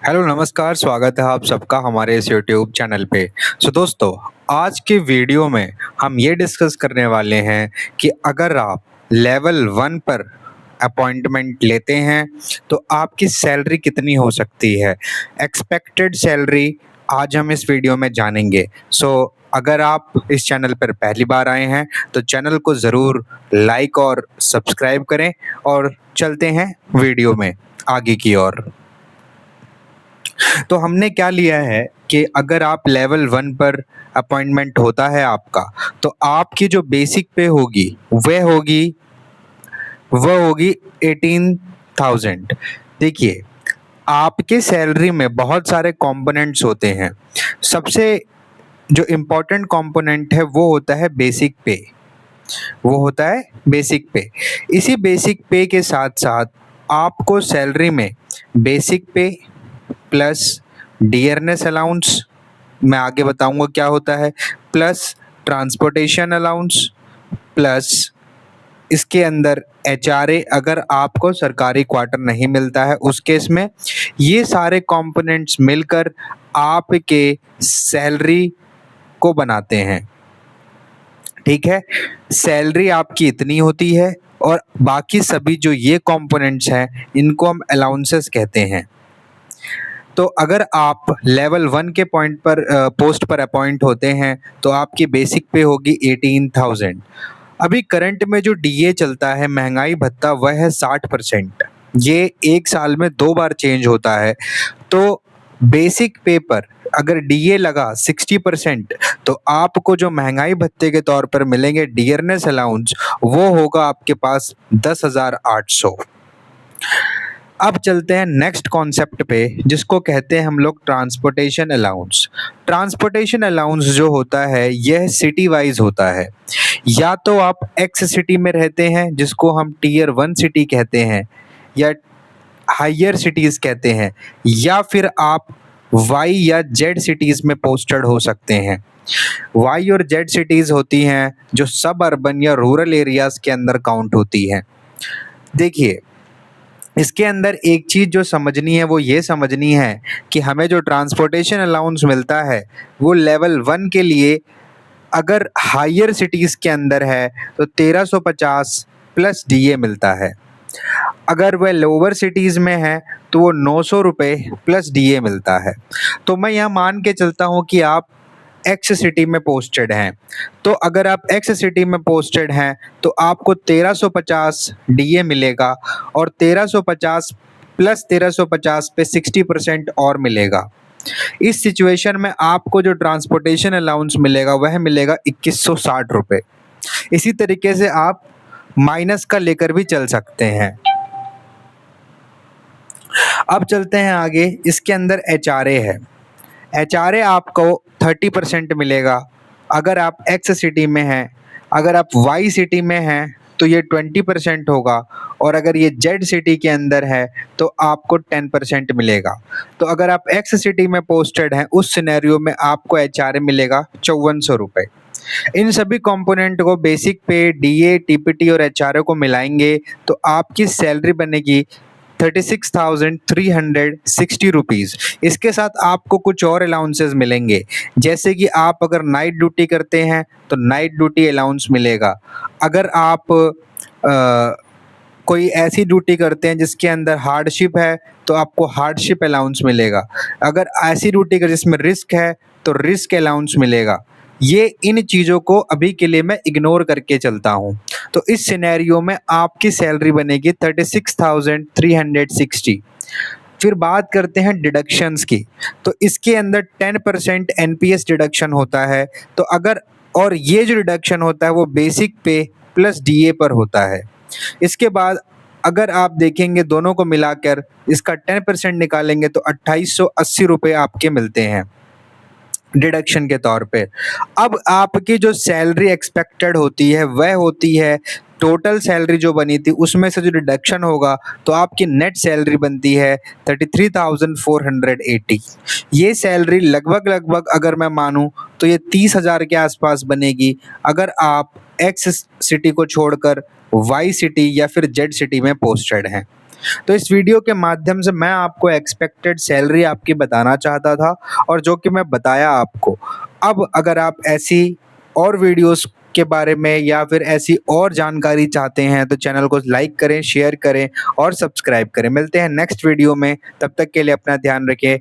Hello नमस्कार, स्वागत है आप सबका हमारे इस यूट्यूब चैनल पे। दोस्तों, आज के वीडियो में हम ये डिस्कस करने वाले हैं कि अगर आप लेवल 1 पर अपॉइंटमेंट लेते हैं तो आपकी सैलरी कितनी हो सकती है। एक्सपेक्टेड सैलरी आज हम इस वीडियो में जानेंगे। अगर आप इस चैनल पर पहली बार आए हैं तो चैनल को ज़रूर लाइक और सब्सक्राइब करें और चलते हैं वीडियो में आगे की ओर। तो हमने क्या लिया है कि अगर आप लेवल 1 पर अपॉइंटमेंट होता है आपका, तो आपकी जो बेसिक पे होगी वह होगी 18,000। देखिए, आपके सैलरी में बहुत सारे कंपोनेंट्स होते हैं। सबसे जो इम्पोर्टेंट कंपोनेंट है वो होता है बेसिक पे। इसी बेसिक पे के साथ-साथ आपको सैलरी में बेसिक पे प्लस डियरनेस अलाउंस, मैं आगे बताऊंगा क्या होता है, प्लस ट्रांसपोर्टेशन अलाउंस, प्लस इसके अंदर एचआरए अगर आपको सरकारी क्वार्टर नहीं मिलता है उस केस में, ये सारे कंपोनेंट्स मिलकर आपके सैलरी को बनाते हैं। ठीक है, सैलरी आपकी इतनी होती है और बाकी सभी जो ये कंपोनेंट्स हैं इनको हम अलाउंसेस कहते हैं। तो अगर आप लेवल 1 के पोस्ट पर अपॉइंट होते हैं तो आपकी बेसिक पे होगी 18,000। अभी करंट में जो डीए चलता है, महंगाई भत्ता, वह है 60%। ये एक साल में 2 बार चेंज होता है। तो बेसिक पे पर अगर डीए लगा 60% तो आपको जो महंगाई भत्ते के तौर पर मिलेंगे डियरनेस अलाउंस, वो होगा आपके पास 10,800। अब चलते हैं नेक्स्ट कॉन्सेप्ट पे, जिसको कहते हैं हम लोग ट्रांसपोर्टेशन अलाउंस। ट्रांसपोर्टेशन अलाउंस जो होता है यह सिटी वाइज होता है। या तो आप एक्स सिटी में रहते हैं जिसको हम टीयर 1 सिटी कहते हैं या हायर सिटीज कहते हैं, या फिर आप वाई या जेड सिटीज में पोस्टेड हो सकते हैं। वाई और जेड सिटीज होती हैं जो सब अर्बन या रूरल एरियाज के अंदर काउंट होती हैं। देखिए, इसके अंदर एक चीज़ जो समझनी है वो ये समझनी है कि हमें जो ट्रांसपोर्टेशन अलाउंस मिलता है वो लेवल 1 के लिए अगर हायर सिटीज़ के अंदर है तो 1350 प्लस डीए मिलता है। अगर वह लोअर सिटीज़ में है तो वो 900 रुपये प्लस डीए मिलता है। तो मैं यहाँ मान के चलता हूँ कि आप एक्स सिटी में पोस्टेड हैं, तो अगर आप एक्स सिटी में पोस्टेड हैं तो आपको 1350 डीए मिलेगा और 1350 प्लस 1350 पे 60% और मिलेगा। इस सिचुएशन में आपको जो ट्रांसपोर्टेशन अलाउंस मिलेगा वह मिलेगा 2160 रुपये। इसी तरीके से आप माइनस का लेकर भी चल सकते हैं। अब चलते हैं आगे। इसके अंदर एचआरए है। एचआरए आपको 30% मिलेगा अगर आप एक्स सिटी में हैं। अगर आप वाई सिटी में हैं तो ये 20% होगा और अगर ये जेड सिटी के अंदर है तो आपको 10% मिलेगा। तो अगर आप एक्स सिटी में पोस्टेड हैं उस सिनेरियो में आपको एचआरए मिलेगा 5400 रुपये। इन सभी कंपोनेंट को बेसिक पे, डीए, टीपीटी और एचआरए को मिलाएंगे तो आपकी सैलरी बनेगी 36,360 रुपीज़। इसके साथ आपको कुछ और अलाउंसेस मिलेंगे, जैसे कि आप अगर नाइट ड्यूटी करते हैं तो नाइट ड्यूटी अलाउंस मिलेगा। अगर आप कोई ऐसी ड्यूटी करते हैं जिसके अंदर हार्डशिप है तो आपको हार्डशिप अलाउंस मिलेगा। अगर ऐसी ड्यूटी कर जिसमें रिस्क है तो रिस्क अलाउंस मिलेगा। ये इन चीज़ों को अभी के लिए मैं इग्नोर करके चलता हूँ। तो इस सिनेरियो में आपकी सैलरी बनेगी 36,360। फिर बात करते हैं डिडक्शंस की। तो इसके अंदर 10% एनपीएस डिडक्शन होता है। तो अगर और ये जो डिडक्शन होता है वो बेसिक पे प्लस डीए पर होता है। इसके बाद अगर आप देखेंगे दोनों को मिलाकर इसका 10% निकालेंगे तो 2880 रुपये आपके मिलते हैं डिडक्शन के तौर पे। अब आपकी जो सैलरी एक्सपेक्टेड होती है वह होती है टोटल सैलरी जो बनी थी उसमें से जो डिडक्शन होगा तो आपकी नेट सैलरी बनती है 33,480। ये सैलरी लगभग अगर मैं मानूं तो ये 30,000 के आसपास बनेगी अगर आप एक्स सिटी को छोड़कर वाई सिटी या फिर जेड सिटी में पोस्टेड हैं। तो इस वीडियो के माध्यम से मैं आपको एक्सपेक्टेड सैलरी आपकी बताना चाहता था और जो कि मैं बताया आपको। अब अगर आप ऐसी और वीडियोस के बारे में या फिर ऐसी और जानकारी चाहते हैं तो चैनल को लाइक करें, शेयर करें और सब्सक्राइब करें। मिलते हैं नेक्स्ट वीडियो में, तब तक के लिए अपना ध्यान रखें।